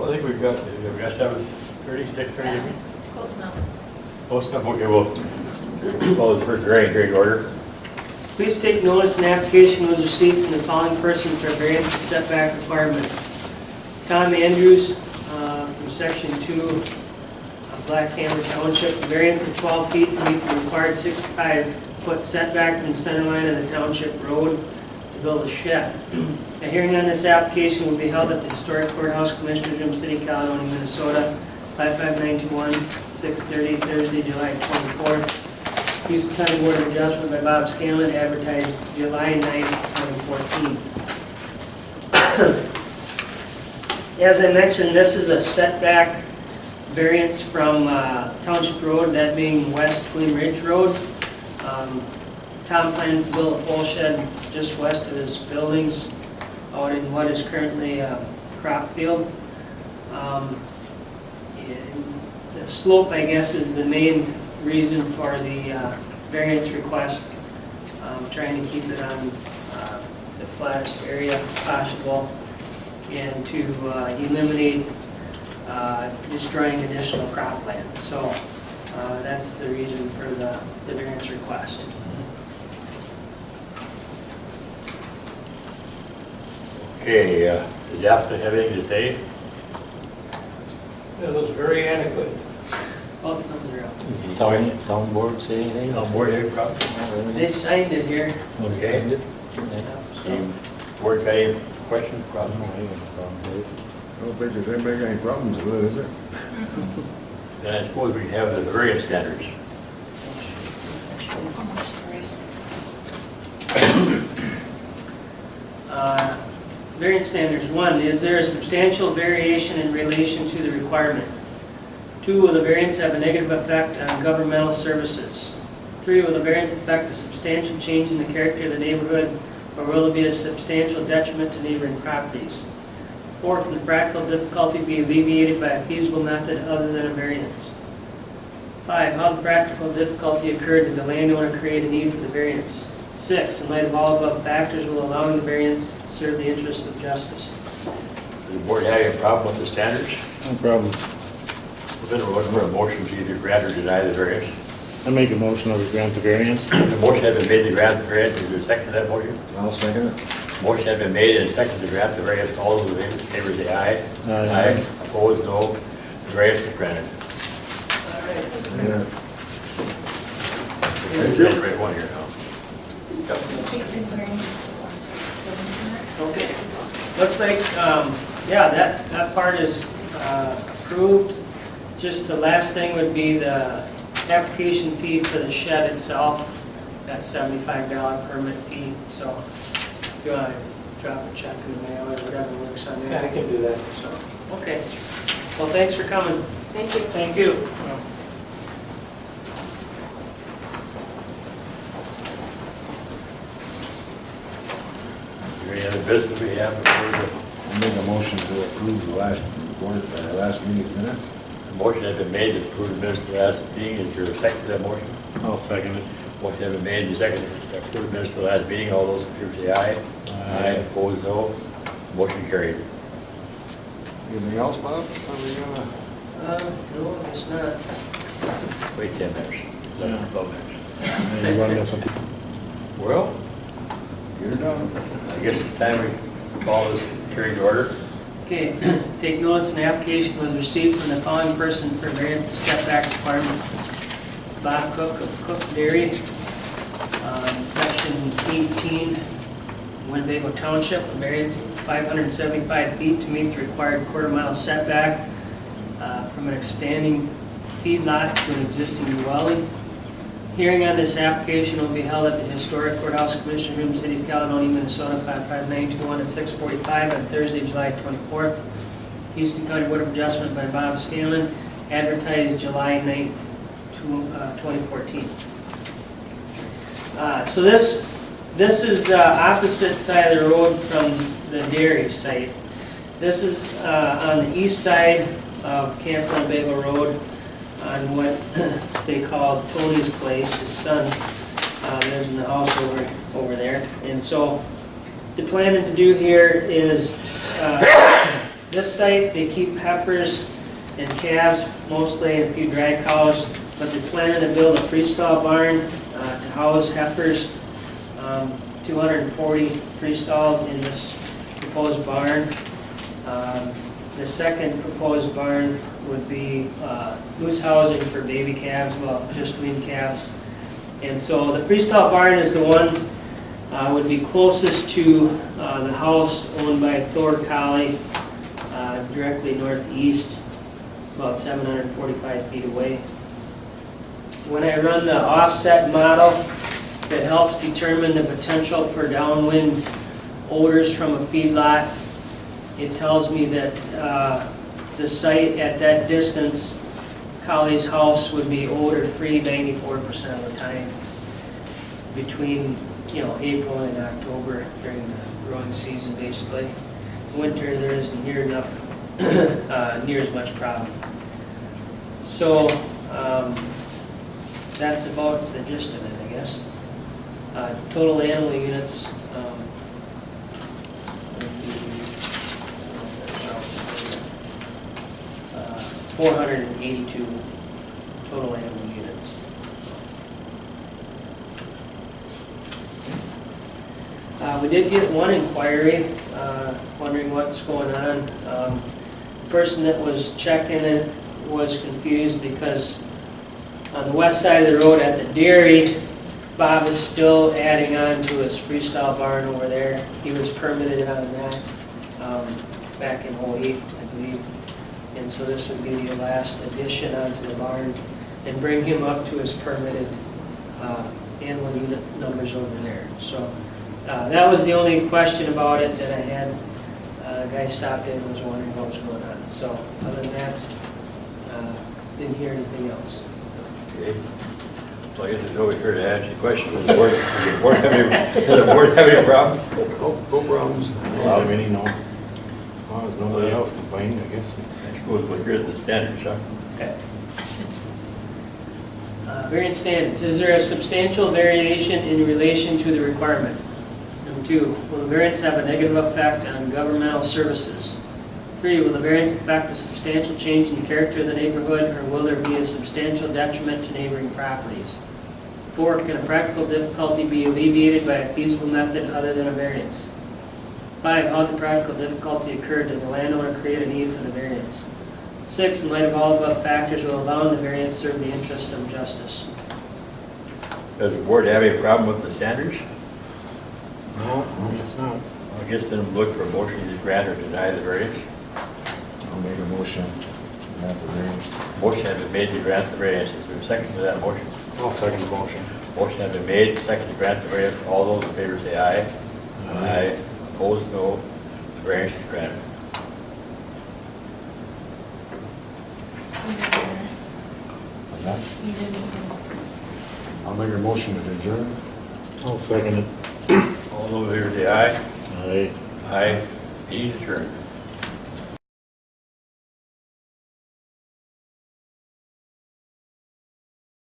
I think we've got 7:30, 6:30. Close enough. Close enough, okay, we'll call this first hearing order. Please take notice an application was received from the following person for a variance and setback requirement. Tom Andrews, from section 2 of Black Hammer Township, variance of 12 feet to meet the required 65-foot setback from the center line of the township road to build a shed. A hearing on this application will be held at the Historic Courthouse, Commissioners Room, City, Caledonia, Minnesota, 55921, 6:30, Thursday, July 24th. Houston County Board of Adjustment by Bob Scanlon, advertised July 9th, 2014. As I mentioned, this is a setback variance from Township Road, that being West Twin Ridge Road. Tom plans to build a pole shed just west of his buildings out in what is currently a crop field. The slope, I guess, is the main reason for the variance request. Trying to keep it on the flattest area possible and to eliminate destroying additional cropland. So that's the reason for the variance request. Okay, does the applicant have anything to say? That was very adequate. Oh, it's something real. Town board say anything? On board, any problem? They signed it here. Okay. Signed it? Any board got any questions, problems? I don't think there's anybody got any problems with it, is there? Then I suppose we have the variance standards. Variance standards. 1, is there a substantial variation in relation to the requirement? 2, will the variance have a negative effect on governmental services? 3, will the variance affect a substantial change in the character of the neighborhood, or will it be a substantial detriment to neighboring properties? 4, can the practical difficulty be alleviated by a feasible method other than a variance? 5, how the practical difficulty occurred, did the landowner create a need for the variance? 6, in light of all above factors, will allowing the variance serve the interest of justice? Does the board have any problem with the standards? No problem. Then we're looking for a motion to either grant or deny the variance. I make a motion that we grant the variance. The motion has been made to grant the variance. Is there a second to that motion? I'll second it. Motion has been made and seconded to grant the variance. All those in favor say aye. Aye. Opposed, no. The variance is granted. All right. Yeah. There's the right one here now. Okay. Looks like, yeah, that part is approved. Just the last thing would be the application fee for the shed itself. That's $75 permit fee. So if you want to drop a check in the mail or whatever works on Yeah, I that. can do that. So, okay. Well, thanks for coming. Thank you. Thank you. Is there any other business we have before I'll make a motion to approve the last meeting's minutes. the motion has been made to approve the minutes of the last meeting? Is there a second to that motion? I'll second it. Motion has been made and seconded to approve the minutes of the last meeting. All those in favor say aye. Aye. Opposed, no. Motion carried. Anything else, Bob? Are we gonna? No, it's not. Wait 10 minutes. Yeah. 12 minutes. And you run this one. Well, Get her done. I guess it's time we call this hearing to order. Okay, take notice an application was received from the following person for variance of setback requirement. Bob Cook of Cook Dairy, section 18, Winnebago Township, a variance of 575 feet to meet the required quarter-mile setback from an expanding feedlot to an existing dwelling. Hearing on this application will be held at the Historic Courthouse, Commissioners Room, City of Caledonia, Minnesota, 55921 at 6:45 on Thursday, July 24th. Houston County Board of Adjustment by Bob Scanlon, advertised July 9th, 2014. So this is opposite side of the road from the dairy site. This is on the east side of Camp Winnebago Road, on what they call Tony's place. His son lives in the house over there. And so the plan to do here is This site, they keep heifers and calves mostly, and a few dry cows, but they're planning to build a freestall barn to house heifers. 240 freestalls in this proposed barn. The second proposed barn would be loose housing for baby calves, well, just weaned calves. And so the freestall barn is the one would be closest to the house owned by Thor Colley, directly northeast, about 745 feet away. When I run the offset model, it helps determine the potential for downwind odors from a feedlot. It tells me that the site at that distance, Colley's house would be odor-free 94% of the time between April and October during the growing season, basically. Winter, there isn't near as much problem. So that's about the gist of it, I guess. Total animal units. 482 total animal units. We did get one inquiry wondering what's going on. The person that was checking it was confused because on the west side of the road at the dairy, Bob is still adding on to his freestyle barn over there. He was permitted on that back in '08, I believe. And so this would be the last addition onto the barn and bring him up to his permitted animal unit numbers over there. So that was the only question about it that I had. A guy stopped in and was wondering what was going on. So other than that, didn't hear anything else. Okay. So I guess there's nobody here to answer the question. Does the board have any problems? No problems. I don't have any, no. As long as nobody else complaining, I guess. That goes with your the standards, huh? Okay. Variance standards. Is there a substantial variation in relation to the requirement? Number 2, will the variance have a negative effect on governmental services? 3, will the variance affect a substantial change in the character of the neighborhood, or will there be a substantial detriment to neighboring properties? 4, can a practical difficulty be alleviated by a feasible method other than a variance? 5, how did the practical difficulty occur? Did the landowner create a need for the variance? 6, in light of all above factors, will allowing the variance serve the interests of justice? Does the board have any problem with the standards? No, I guess not. I guess then we'll look for a motion to grant or deny the variance. I'll make a motion to have the variance. Motion has been made to grant the variance. Is there a second to that motion? I'll second the motion. Motion has been made, second to grant the variance. All those in favor say aye. Aye. Opposed, no. The variance is granted. What's that? I'll make a motion to adjourn. I'll second it. All those in favor say aye. Aye. Aye. Meeting adjourned.